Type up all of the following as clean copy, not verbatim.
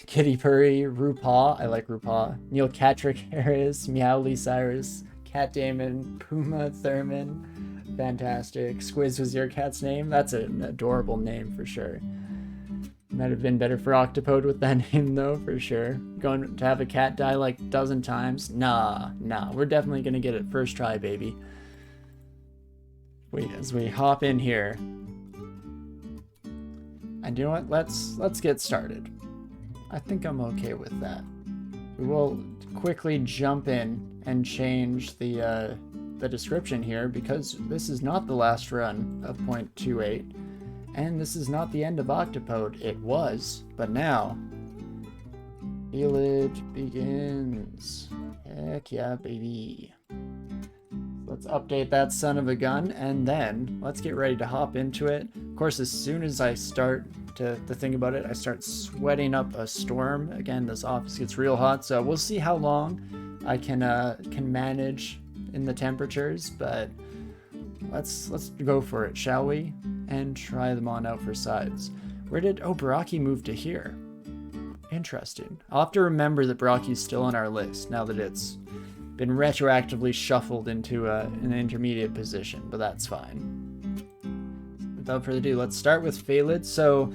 Kitty Purry, RuPaw, I like RuPaw, Neil Catrick Harris, Meowly Cyrus, Cat Damon, Puma Thurman, fantastic. Squiz was your cat's name? That's an adorable name for sure. Might have been better for Octopode with that name though, for sure. Going to have a cat die like a dozen times? Nah, we're definitely gonna get it first try, baby. Wait, as we hop in here. And you know what? Let's get started. I think I'm okay with that. We will quickly jump in and change the description here because this is not the last run of 0.28, and this is not the end of Octopode. It was, but now Felid begins. Heck yeah, baby. Let's update that son of a gun, and then let's get ready to hop into it. Of course, as soon as I start to think about it, I start sweating up a storm. Again, this office gets real hot, so we'll see how long I can manage in the temperatures, but let's go for it, shall we? And try them on out for sides. Where did Baraki move to here? Interesting. I'll have to remember that Baraki's still on our list now that it's been retroactively shuffled into an intermediate position, but that's fine. Without further ado, let's start with Felid. So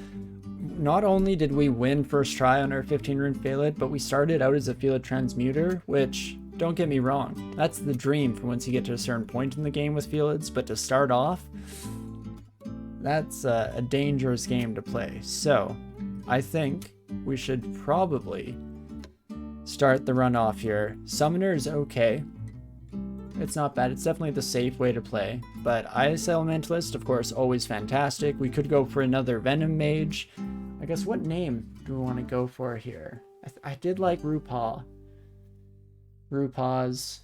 not only did we win first try on our 15 rune Felid, but we started out as a Felid transmuter, which, don't get me wrong, that's the dream for once you get to a certain point in the game with Felids, but to start off, that's a dangerous game to play. So I think we should probably start the run off here. Summoner is okay. It's not bad. It's definitely the safe way to play. But Ice Elementalist, of course, always fantastic. We could go for another Venom Mage. I guess what name do we want to go for here? I did like RuPaw. RuPaw's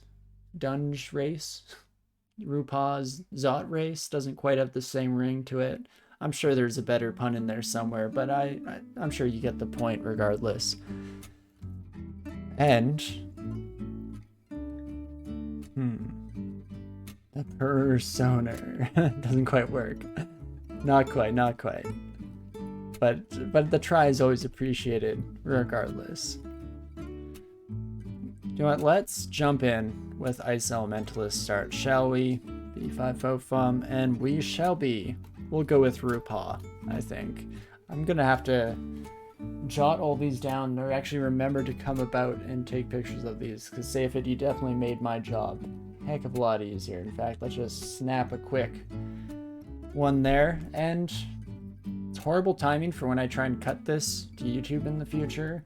Dunge Race. RuPaw's Zot Race doesn't quite have the same ring to it. I'm sure there's a better pun in there somewhere, but I'm sure you get the point regardless. And the Personer doesn't quite work. Not quite. But the try is always appreciated regardless. You know what? Let's jump in with Ice Elementalist start, shall we? B5 Fofum, and we shall be. We'll go with RuPaw, I think. I'm gonna have to jot all these down, or actually remember to come about and take pictures of these, because Safed, you definitely made my job heck of a lot easier. In fact, let's just snap a quick one there, and it's horrible timing for when I try and cut this to YouTube in the future,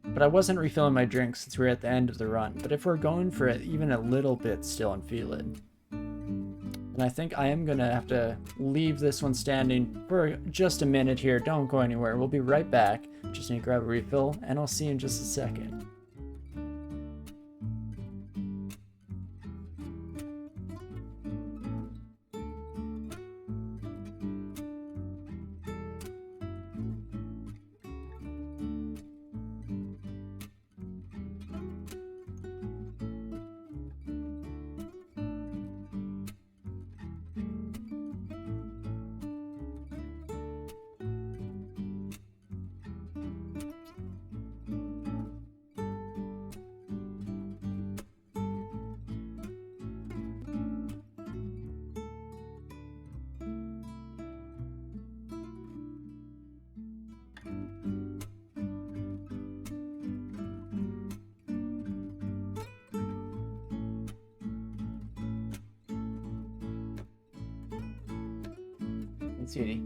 but I wasn't refilling my drinks since we're at the end of the run. But if we're going for it even a little bit still on Felid, and I think I am gonna have to leave this one standing for just a minute here. Don't go anywhere. We'll be right back. Just need to grab a refill, and I'll see you in just a second. Sweetie.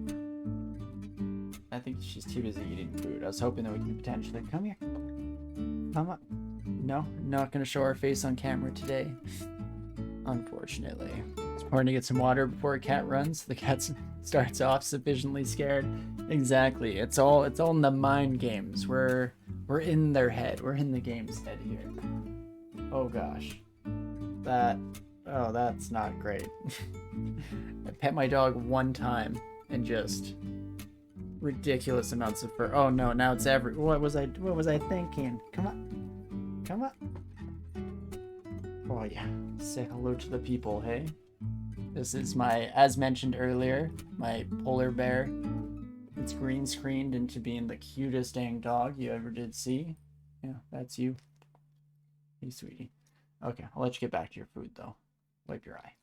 I think she's too busy eating food. I was hoping that we could potentially... Come here. Come on. No, not gonna show our face on camera today. Unfortunately. It's important to get some water before a cat runs. The cat starts off sufficiently scared. Exactly. It's all in the mind games. We're in their head. We're in the game's head here. Oh gosh. That's not great. I pet my dog one time and just ridiculous amounts of fur. Oh no, now it's what was I thinking? Come on. Oh yeah, say hello to the people, hey? This is my, as mentioned earlier, my polar bear. It's green screened into being the cutest dang dog you ever did see. Yeah, that's you. Hey, sweetie. Okay, I'll let you get back to your food, though. Wipe your eye.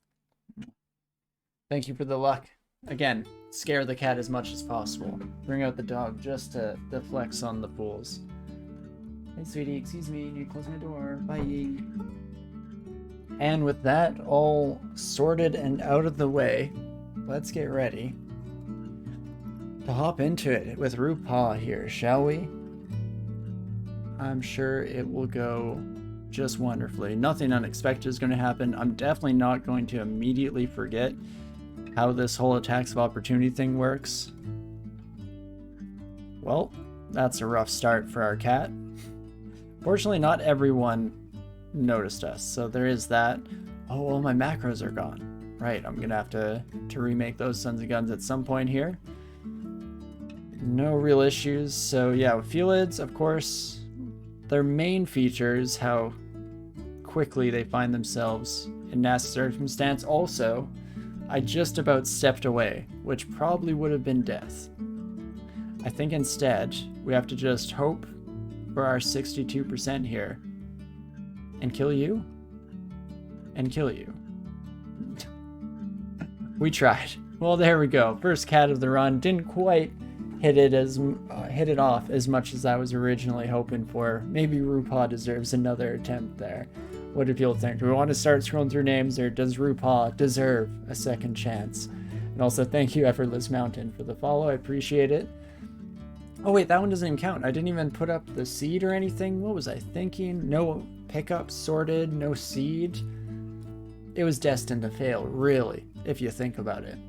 Thank you for the luck. Again, scare the cat as much as possible. Bring out the dog just to flex on the fools. Hey, sweetie, excuse me, you close my door. Bye. And with that all sorted and out of the way, let's get ready to hop into it with RuPaul here, shall we? I'm sure it will go just wonderfully. Nothing unexpected is going to happen. I'm definitely not going to immediately forget how this whole attacks of opportunity thing works. Well, that's a rough start for our cat. Fortunately, not everyone noticed us, so there is that. Oh, all my macros are gone. Right, I'm gonna have to remake those Sons of Guns at some point here. No real issues. So yeah, with Felids, of course, their main features, how quickly they find themselves in nasty circumstance. Also, I just about stepped away, which probably would have been death. I think instead, we have to just hope for our 62% here and kill you and kill you. We tried. Well, there we go. First cat of the run. Didn't quite hit it off as much as I was originally hoping for. Maybe RuPaul deserves another attempt there. What do people think? Do we want to start scrolling through names, or does RuPaul deserve a second chance? And also, thank you, Effortless Mountain, for the follow. I appreciate it. Oh wait, that one doesn't even count. I didn't even put up the seed or anything. What was I thinking? No pickup sorted, no seed. It was destined to fail, really, if you think about it.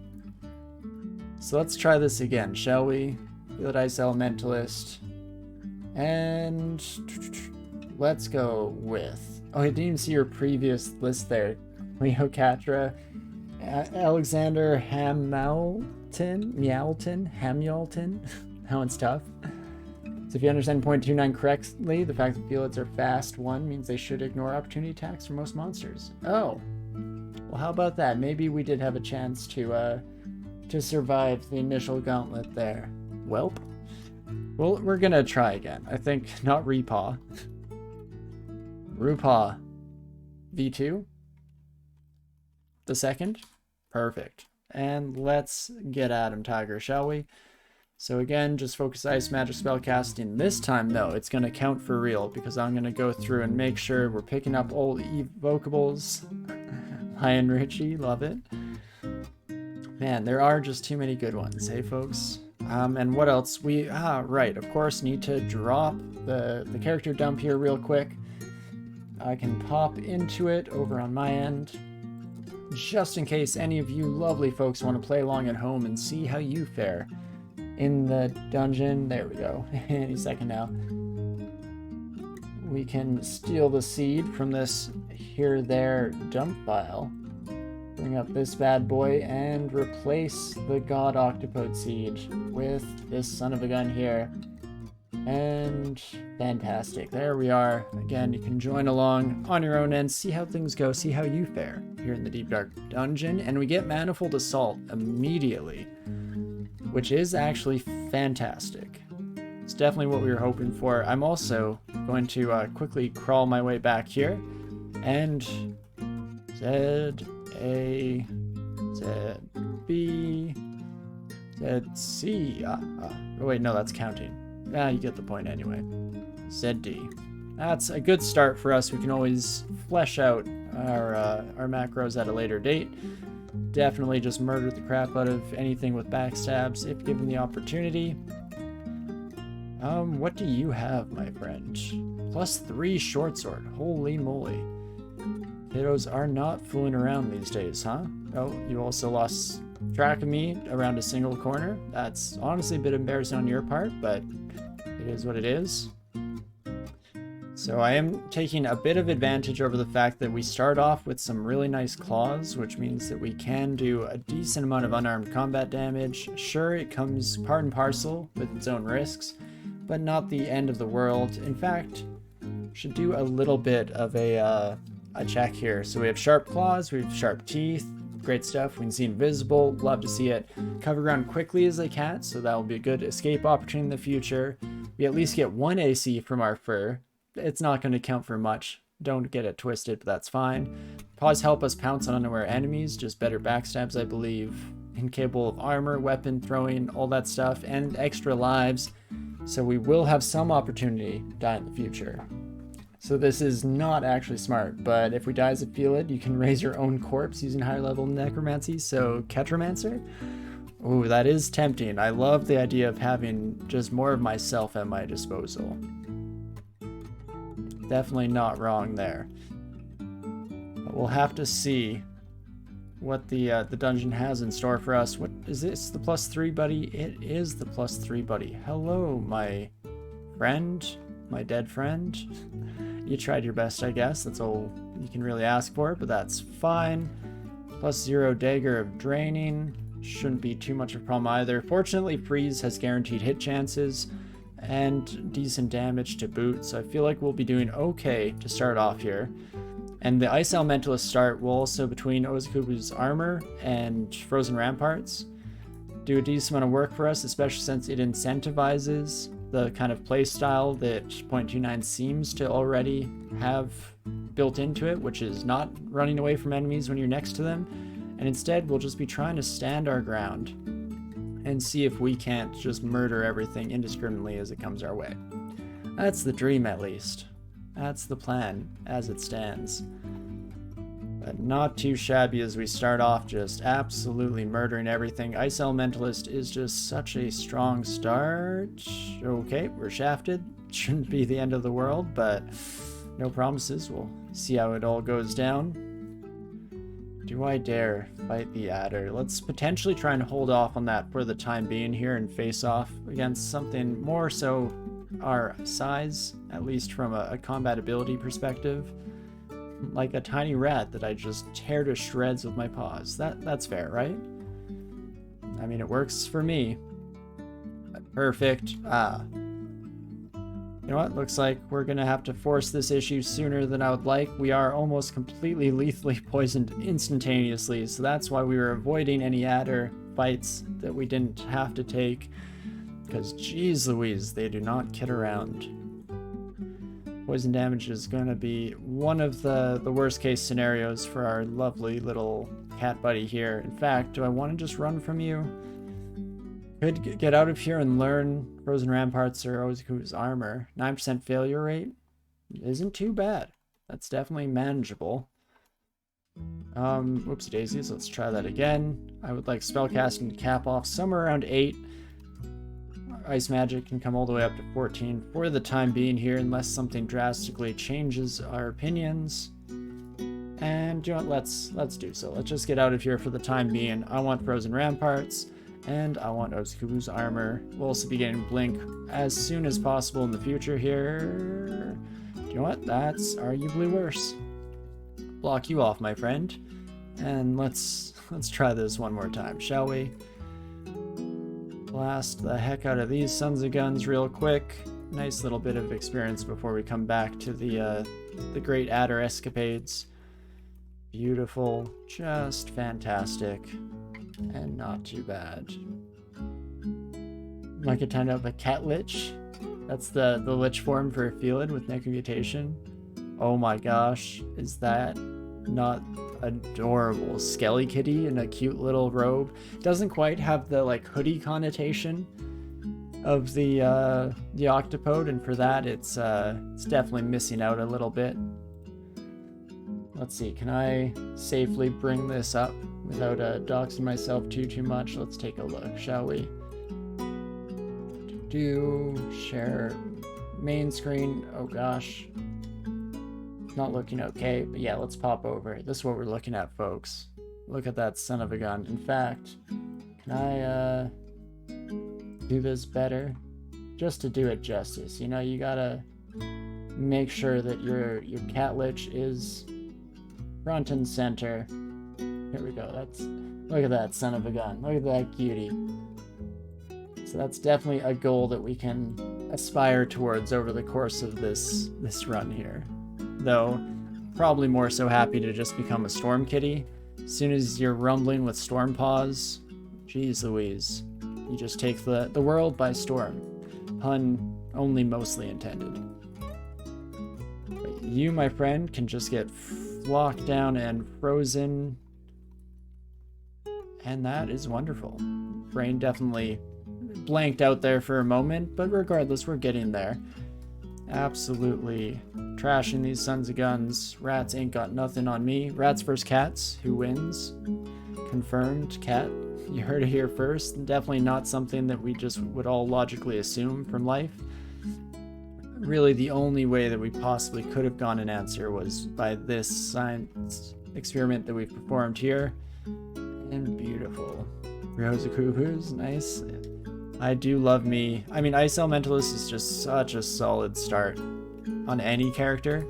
So let's try this again, shall we? Felid Ice Elementalist. And let's go with... Oh, I didn't even see your previous list there. Cleopatra, Alexander Hamilton. That one's tough. So if you understand 0.29 correctly, the fact that Felids are fast 1 means they should ignore opportunity attacks for most monsters. Oh. Well, how about that? Maybe we did have a chance to survive the initial gauntlet there. Welp. Well, we're gonna try again. I think not RuPaul. RuPaul. V2. The second. Perfect. And let's get at him, Tiger, shall we? So again, just focus Ice Magic spellcasting. This time, though, it's going to count for real, because I'm going to go through and make sure we're picking up all the evocables. Lion Richie, love it. Man, there are just too many good ones, hey folks? And what else? Right, of course, need to drop the character dump here real quick. I can pop into it over on my end, just in case any of you lovely folks want to play along at home and see how you fare in the dungeon. There we go. Any second now. We can steal the seed from this here-there dump file. Bring up this bad boy and replace the God Octopode seed with this son of a gun here. And fantastic. There we are. Again, you can join along on your own end, see how things go, see how you fare here in the Deep Dark Dungeon. And we get Manifold Assault immediately, which is actually fantastic. It's definitely what we were hoping for. I'm also going to quickly crawl my way back here and Z-A, Z-B, Z-C. Oh wait, no, that's counting. You get the point anyway. Z-D. That's a good start for us. We can always flesh out our macros at a later date. Definitely just murder the crap out of anything with backstabs if given the opportunity. What do you have, my friend? +3 short sword. Holy moly. Kiddos are not fooling around these days, huh? Oh, you also lost track of me around a single corner. That's honestly a bit embarrassing on your part, but it is what it is. So I am taking a bit of advantage over the fact that we start off with some really nice claws, which means that we can do a decent amount of unarmed combat damage. Sure, it comes part and parcel with its own risks, but not the end of the world. In fact, should do a little bit of a check here. So we have sharp claws, we have sharp teeth, Great stuff. We can see invisible. Love to see it. Cover ground quickly as they can, so that will be a good escape opportunity in the future. We at least get 1 AC from our fur. It's not going to count for much. Don't get it twisted, but that's fine. Paws help us pounce on unaware enemies, just better backstabs, I believe. Incapable of armor, weapon throwing, all that stuff, and extra lives. So we will have some opportunity to die in the future. So this is not actually smart, but if we die as a Felid, you can raise your own corpse using higher level necromancy, so Ketromancer? Ooh, that is tempting. I love the idea of having just more of myself at my disposal. Definitely not wrong there. But we'll have to see what the dungeon has in store for us. What is this? The +3 buddy? It is the +3 buddy. Hello, my friend, my dead friend. You tried your best, I guess. That's all you can really ask for, but that's fine. +0 dagger of draining. Shouldn't be too much of a problem either. Fortunately, freeze has guaranteed hit chances and decent damage to boot, so I feel like we'll be doing okay to start off here. And the Ice Elementalist start will also, between Ozakubu's armor and Frozen Ramparts, do a decent amount of work for us, especially since it incentivizes the kind of playstyle that 0.29 seems to already have built into it, which is not running away from enemies when you're next to them, and instead we'll just be trying to stand our ground and see if we can't just murder everything indiscriminately as it comes our way. That's the dream, at least. That's the plan as it stands. But not too shabby as we start off just absolutely murdering everything. Ice Elementalist is just such a strong start. Okay, we're shafted. Shouldn't be the end of the world, but no promises. We'll see how it all goes down. Do I dare fight the adder? Let's potentially try and hold off on that for the time being here and face off against something more so our size, at least from a combat ability perspective. Like a tiny rat that I just tear to shreds with my paws. That's fair, right? I mean, it works for me. Perfect. You know what? Looks like we're gonna have to force this issue sooner than I would like. We are almost completely lethally poisoned instantaneously, so that's why we were avoiding any adder fights that we didn't have to take. Because, geez Louise, they do not kid around. Poison damage is going to be one of the worst case scenarios for our lovely little cat buddy here. In fact, do I want to just run from you? Could get out of here and learn Frozen Ramparts or Ozaku's armor. 9% failure rate isn't too bad. That's definitely manageable. Whoopsie daisies, let's try that again. I would like spellcasting to cap off somewhere around 8. Ice magic can come all the way up to 14 for the time being here, unless something drastically changes our opinions. And you know what, let's do so. Let's just get out of here for the time being. I want Frozen Ramparts, and I want Ozakubu's armor. We'll also be getting Blink as soon as possible in the future here. Do you know what? That's arguably worse. Block you off, my friend. And let's try this one more time, shall we? Blast the heck out of these sons of guns real quick. Nice little bit of experience before we come back to the great adder escapades. Beautiful, just fantastic, and not too bad. Like a ton of a cat lich. That's the lich form for a Felid with necromutation. Oh my gosh, is that not adorable? Skelly kitty in a cute little robe. Doesn't quite have the like hoodie connotation of the octopode, and for that it's definitely missing out a little bit. Let's see, can I safely bring this up without doxing myself too much? Let's take a look, shall we? Share main screen. Oh gosh, not looking okay, but yeah, let's pop over. This is what we're looking at, folks. Look at that son of a gun. In fact, can I do this better? Just to do it justice, you know, you gotta make sure that your cat lich is front and center. Here we go. Look at that son of a gun. Look at that cutie. So that's definitely a goal that we can aspire towards over the course of this run here. Though, probably more so happy to just become a storm kitty As soon as you're rumbling with storm paws, geez Louise, you just take the world by storm. Pun only mostly intended. But you, my friend, can just get locked down and frozen. And that is wonderful. Brain definitely blanked out there for a moment, but regardless, we're getting there. Absolutely trashing these sons of guns. Rats ain't got nothing on me. Rats versus cats. Who wins? Confirmed. Cat. You heard it here first. Definitely not something that we just would all logically assume from life. Really, the only way that we possibly could have gone an answer was by this science experiment that we've performed here. And beautiful. Rosa Cuckoos, nice. I do love me. I mean, Ice Elementalist is just such a solid start on any character.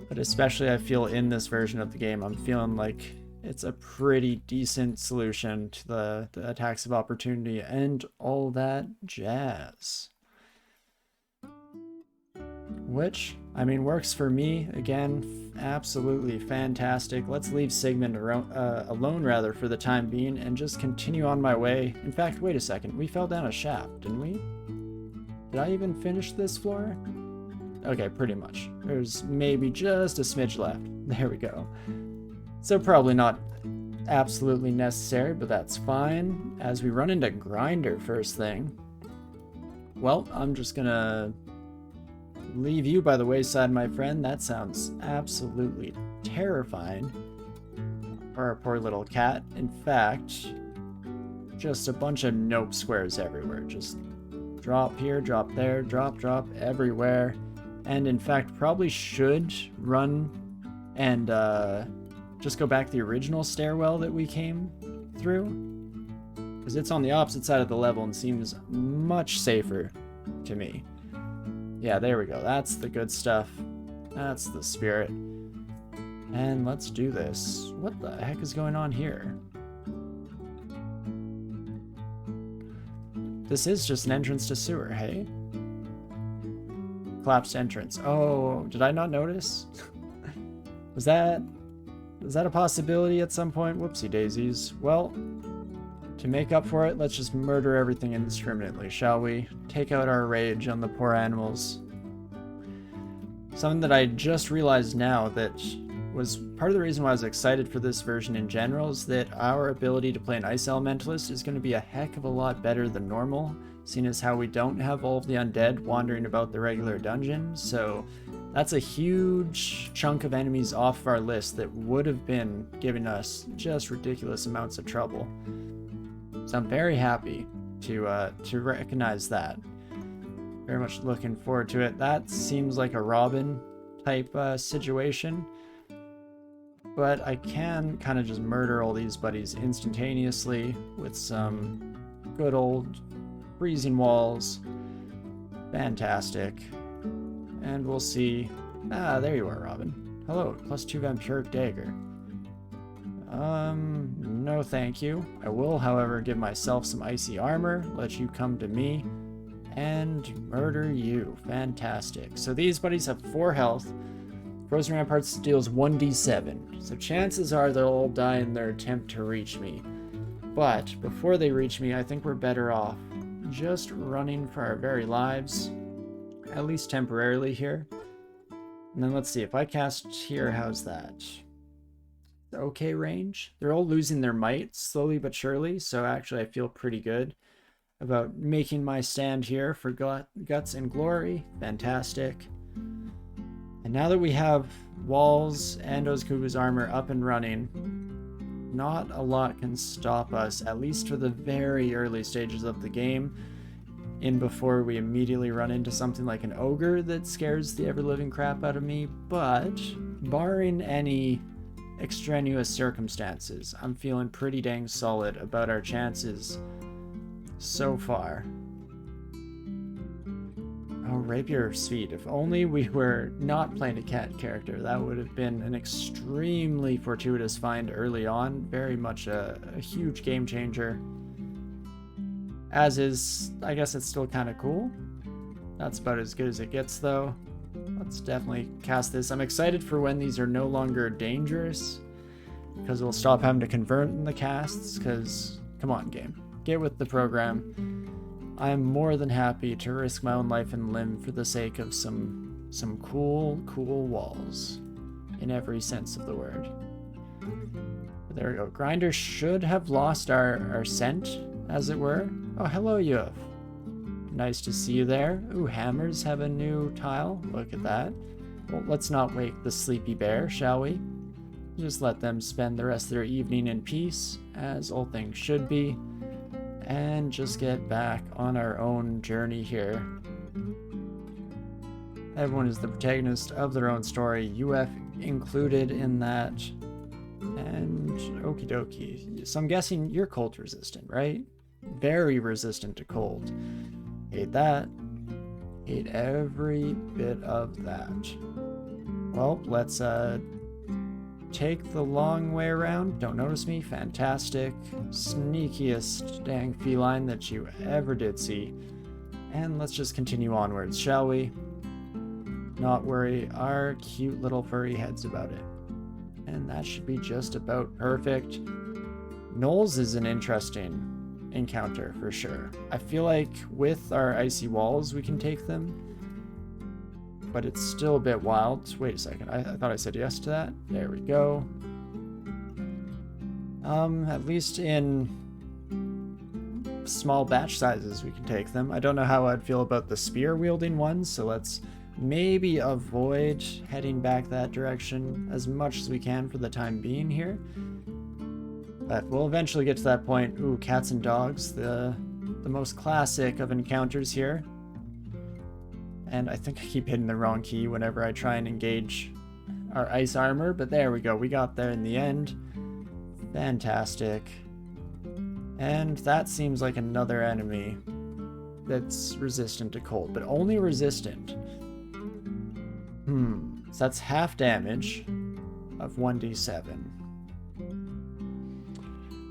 But especially I feel in this version of the game, I'm feeling like it's a pretty decent solution to the attacks of opportunity and all that jazz. Which, I mean, works for me. Again, absolutely fantastic. Let's leave Sigmund alone rather for the time being and just continue on my way. In fact, wait a second. We fell down a shaft, didn't we? Did I even finish this floor? Okay, pretty much. There's maybe just a smidge left. There we go. So probably not absolutely necessary, but that's fine. As we run into Grinder first thing. Well, I'm just gonna leave you by the wayside, my friend. That sounds absolutely terrifying for our poor little cat. In fact, just a bunch of nope squares everywhere. Just drop here, drop there, drop everywhere. And in fact, probably should run and just go back the original stairwell that we came through, because it's on the opposite side of the level and seems much safer to me. Yeah, there we go. That's the good stuff. That's the spirit. And let's do this. What the heck is going on here? This is just an entrance to sewer, hey? Collapsed entrance. Oh, did I not notice? Was that a possibility at some point? Whoopsie daisies. Well, to make up for it, let's just murder everything indiscriminately, shall we? Take out our rage on the poor animals. Something that I just realized now that was part of the reason why I was excited for this version in general is that our ability to play an Ice Elementalist is going to be a heck of a lot better than normal, seeing as how we don't have all of the undead wandering about the regular dungeon. So that's a huge chunk of enemies off of our list that would have been giving us just ridiculous amounts of trouble. So I'm very happy to recognize that. Very much looking forward to it. That seems like a Robin type situation. But I can kind of just murder all these buddies instantaneously with some good old freezing walls. Fantastic. And we'll see. Ah, there you are, Robin. Hello, +2 vampiric dagger. No thank you. I will, however, give myself some icy armor, let you come to me, and murder you. Fantastic. So these buddies have 4 health. Frozen Ramparts deals 1d7, so chances are they'll all die in their attempt to reach me. But before they reach me, I think we're better off just running for our very lives, at least temporarily here. And then let's see, if I cast here, how's that? Okay range. They're all losing their might slowly but surely, so actually I feel pretty good about making my stand here for guts and glory. Fantastic. And now that we have walls and Ozukubu's armor up and running, not a lot can stop us, at least for the very early stages of the game, in before we immediately run into something like an ogre that scares the ever-living crap out of me. But barring any extraneous circumstances, I'm feeling pretty dang solid about our chances so far. Oh, Rapier Sweet. If only we were not playing a cat character, that would have been an extremely fortuitous find early on. Very much a huge game changer. As is, I guess it's still kind of cool. That's about as good as it gets, though. Let's definitely cast this. I'm excited for when these are no longer dangerous. because we'll stop having to convert in the casts, because, come on, game. Get with the program. I'm more than happy to risk my own life and limb for the sake of some cool walls. In every sense of the word. There we go. Grinder should have lost our scent, as it were. Oh, hello, Yuf. Nice to see you there. Ooh, hammers have a new tile. Look at that. Well, let's not wake the sleepy bear, shall we? Just let them spend the rest of their evening in peace, as all things should be, and just get back on our own journey here. Everyone is the protagonist of their own story, UF included in that. And okie dokie. So I'm guessing you're cold resistant, right? Very resistant to cold. Hate that. Hate every bit of that. Well, let's take the long way around. Don't notice me. Fantastic. Sneakiest dang feline that you ever did see. And let's just continue onwards, shall we? Not worry our cute little furry heads about it. And that should be just about perfect. Gnolls is an interesting encounter for sure. I feel like with our icy walls we can take them, but it's still a bit wild. Wait a second, I thought I said yes to that. There we go. At least in small batch sizes we can take them. I don't know how I'd feel about the spear wielding ones, so let's maybe avoid heading back that direction as much as we can for the time being here. But we'll eventually get to that point. Ooh, cats and dogs, the most classic of encounters here. And I think I keep hitting the wrong key whenever I try and engage our ice armor, but there we go. We got there in the end. Fantastic. And that seems like another enemy that's resistant to cold, but only resistant. So that's half damage of 1d7.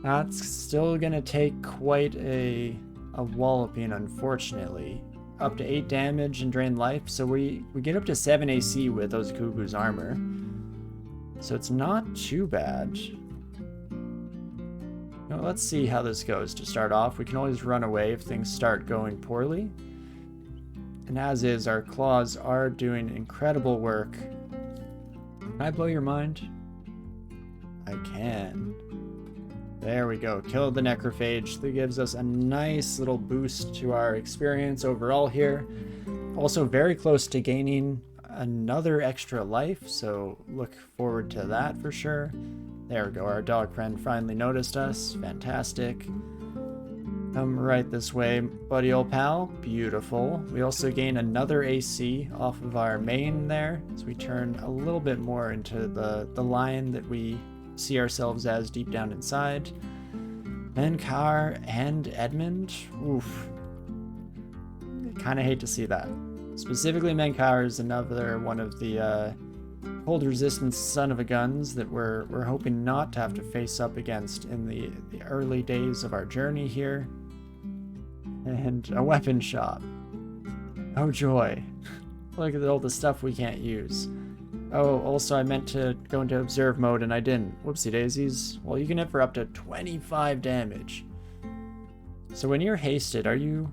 That's still gonna take quite a walloping, unfortunately. Up to 8 damage and drain life, so we get up to 7 AC with those Kugu's armor. So it's not too bad. Now, let's see how this goes to start off. We can always run away if things start going poorly. And as is, our claws are doing incredible work. Can I blow your mind? I can. There we go. Killed the necrophage. That gives us a nice little boost to our experience overall here. Also very close to gaining another extra life, so look forward to that for sure. There we go. Our dog friend finally noticed us. Fantastic. Come right this way, buddy old pal. Beautiful. We also gain another AC off of our main there, so we turn a little bit more into the lion that we see ourselves as deep down inside. Menkar and Edmund. Oof. Kind of hate to see that. Specifically, Menkar is another one of the cold resistance son of a guns that we're hoping not to have to face up against in the early days of our journey here. And a weapon shop. Oh joy. Look at all the stuff we can't use. Oh, also I meant to go into observe mode and I didn't. Whoopsie daisies. Well, you can hit for up to 25 damage. So when you're hasted, are you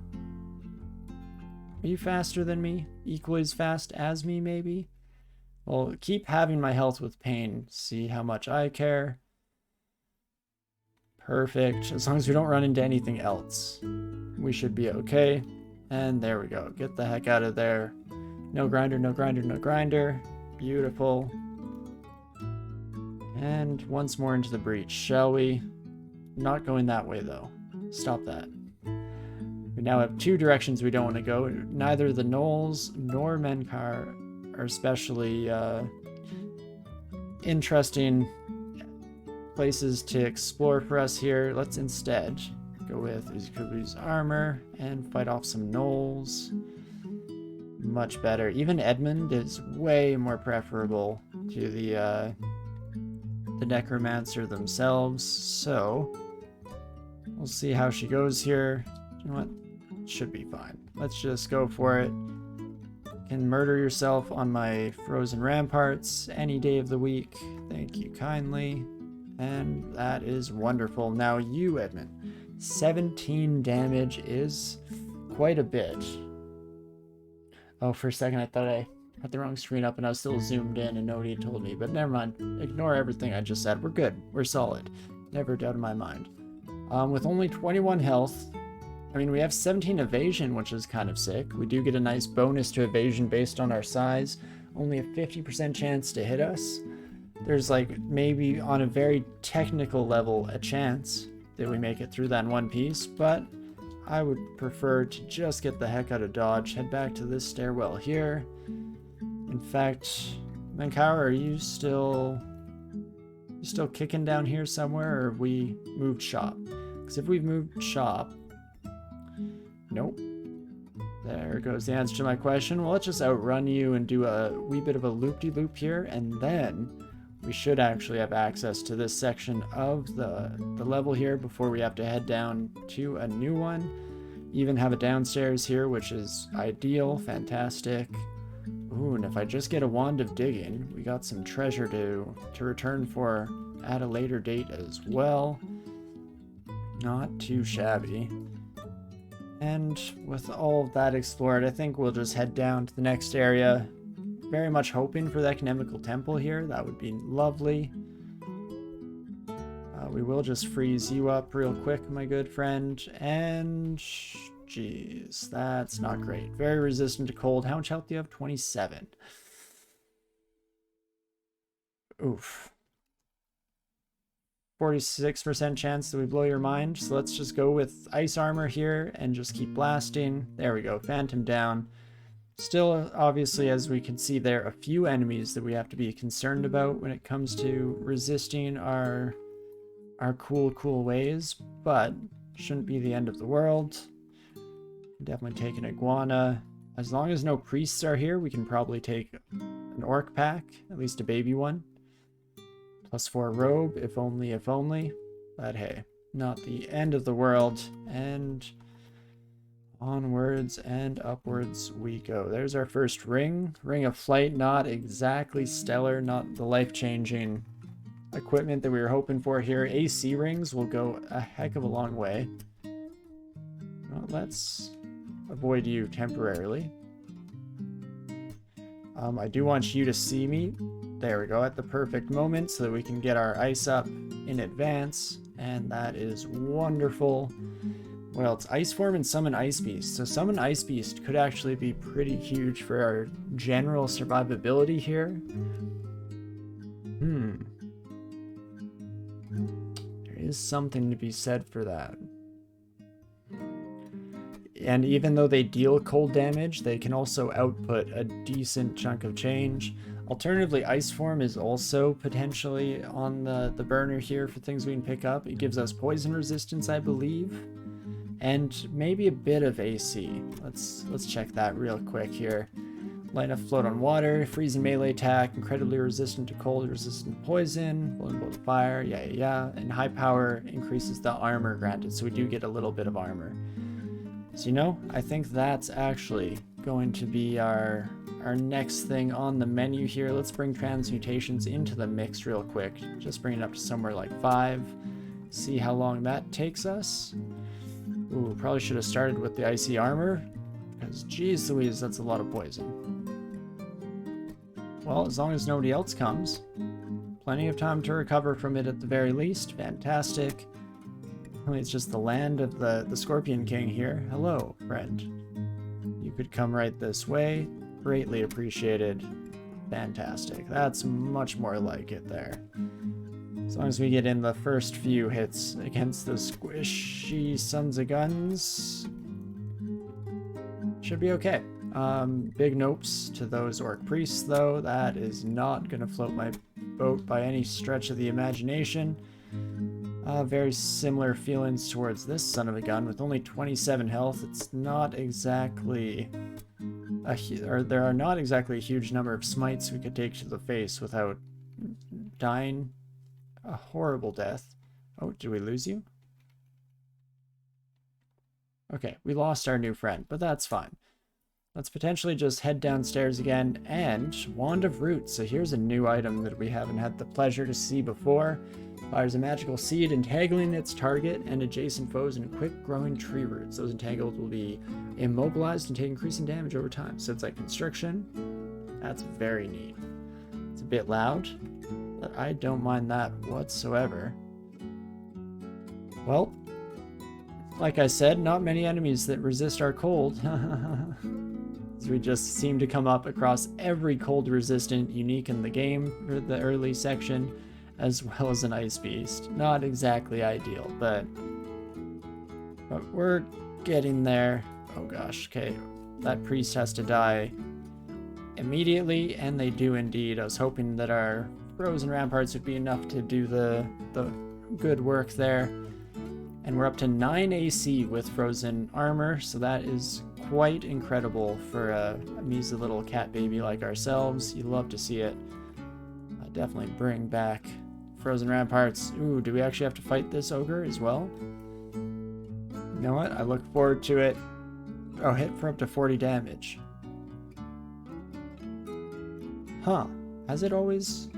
faster than me? Equally as fast as me, maybe? Well, keep having my health with pain. See how much I care. Perfect. As long as we don't run into anything else, we should be okay. And there we go. Get the heck out of there. No grinder, no grinder, no grinder. Beautiful. And once more into the breach, shall we? Not going that way, though. Stop that. We now have 2 directions we don't want to go. Neither the Gnolls nor Menkar are especially interesting places to explore for us here. Let's instead go with Uzukubu's armor and fight off some Gnolls. Much better. Even Edmund is way more preferable to the Necromancer themselves, so we'll see how she goes here. You know what? Should be fine. Let's just go for it. Can murder yourself on my frozen ramparts any day of the week. Thank you kindly. And that is wonderful. Now you, Edmund. 17 damage is quite a bit. Oh, for a second I thought I had the wrong screen up and I was still zoomed in and nobody told me. But never mind. Ignore everything I just said. We're good. We're solid. Never doubt in my mind. With only 21 health, I mean, we have 17 evasion, which is kind of sick. We do get a nice bonus to evasion based on our size. Only a 50% chance to hit us. There's like maybe on a very technical level a chance that we make it through that in one piece, but I would prefer to just get the heck out of dodge, head back to this stairwell here. In fact, Mankawa, are you still kicking down here somewhere, or have we moved shop? Because if we've moved shop, nope. There goes the answer to my question. Well, let's just outrun you and do a wee bit of a loop-de-loop here, and then we should actually have access to this section of the level here before we have to head down to a new one. Even have a downstairs here, which is ideal. Fantastic. Ooh, and if I just get a wand of digging, we got some treasure to return for at a later date as well. Not too shabby. And with all of that explored, I think we'll just head down to the next area. Very much hoping for the Economical Temple here. That would be lovely. We will just freeze you up real quick, my good friend. And jeez, that's not great. Very resistant to cold. How much health do you have? 27. Oof. 46% chance that we blow your mind. So let's just go with ice armor here and just keep blasting. There we go. Phantom down. Still, obviously, as we can see there, a few enemies that we have to be concerned about when it comes to resisting our cool ways, but shouldn't be the end of the world. Definitely take an iguana. As long as no priests are here, we can probably take an orc pack, at least a baby one. +4 robe, if only. But hey, not the end of the world. And onwards and upwards we go. There's our first ring. Ring of Flight, not exactly stellar, not the life-changing equipment that we were hoping for here. AC rings will go a heck of a long way. Well, let's avoid you temporarily. I do want you to see me. There we go, at the perfect moment so that we can get our ice up in advance. And that is wonderful. Well, it's Ice Form and Summon Ice Beast. So Summon Ice Beast could actually be pretty huge for our general survivability here. There is something to be said for that. And even though they deal cold damage, they can also output a decent chunk of change. Alternatively, Ice Form is also potentially on the burner here for things we can pick up. It gives us poison resistance, I believe. And maybe a bit of AC. Let's check that real quick here. Light enough float on water, freezing melee attack, incredibly resistant to cold, resistant to poison, vulnerable to fire, yeah. And high power increases the armor granted, so we do get a little bit of armor. So I think that's actually going to be our next thing on the menu here. Let's bring transmutations into the mix real quick. Just bring it up to somewhere like 5. See how long that takes us. Ooh, probably should have started with the icy armor, because geez Louise, that's a lot of poison. Well, as long as nobody else comes, plenty of time to recover from it at the very least. Fantastic. It's just the land of the Scorpion King here. Hello, friend. You could come right this way. Greatly appreciated. Fantastic. That's much more like it there. As long as we get in the first few hits against the squishy sons of guns, should be okay. Big nopes to those orc priests, though. That is not going to float my boat by any stretch of the imagination. Very similar feelings towards this son of a gun with only 27 health. It's not exactly there are not exactly a huge number of smites we could take to the face without dying a horrible death. Oh, did we lose you? Okay, we lost our new friend, but that's fine. Let's potentially just head downstairs again, and Wand of Roots. So here's a new item that we haven't had the pleasure to see before. Fires a magical seed, entangling its target and adjacent foes in quick-growing tree roots. Those entangled will be immobilized and take increasing damage over time. So it's like constriction. That's very neat. It's a bit loud, but I don't mind that whatsoever. Well, like I said, not many enemies that resist our cold. We just seem to come up across every cold resistant unique in the game for the early section, as well as an ice beast. Not exactly ideal, but we're getting there. Oh gosh, okay. That priest has to die immediately, and they do indeed. I was hoping that our frozen ramparts would be enough to do the good work there. And we're up to 9 AC with frozen armor, so that is quite incredible for a measly little cat baby like ourselves. You love to see it. Definitely bring back frozen ramparts. Ooh, do we actually have to fight this ogre as well? You know what? I look forward to it. Oh, hit for up to 40 damage. Huh. Has it always...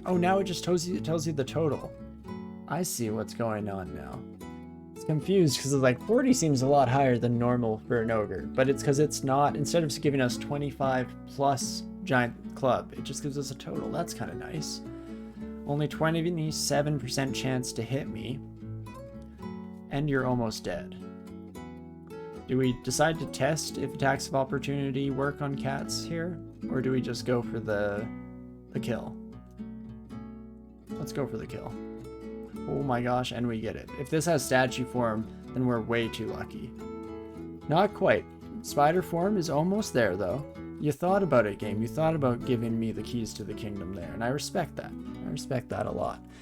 Oh, now it just tells you the total. I see what's going on now. Confused because it's like 40 seems a lot higher than normal for an ogre, but it's because it's not, instead of giving us 25 plus giant club, it just gives us a total. That's kind of nice. Only 27% chance to hit me, and you're almost dead. Do we decide to test if attacks of opportunity work on cats here, or do we just go for the kill? Let's go for the kill. Oh my gosh, and we get it. If this has statue form, then we're way too lucky. Not quite. Spider form is almost there, though. You thought about it, game. You thought about giving me the keys to the kingdom there, and I respect that. I respect that a lot.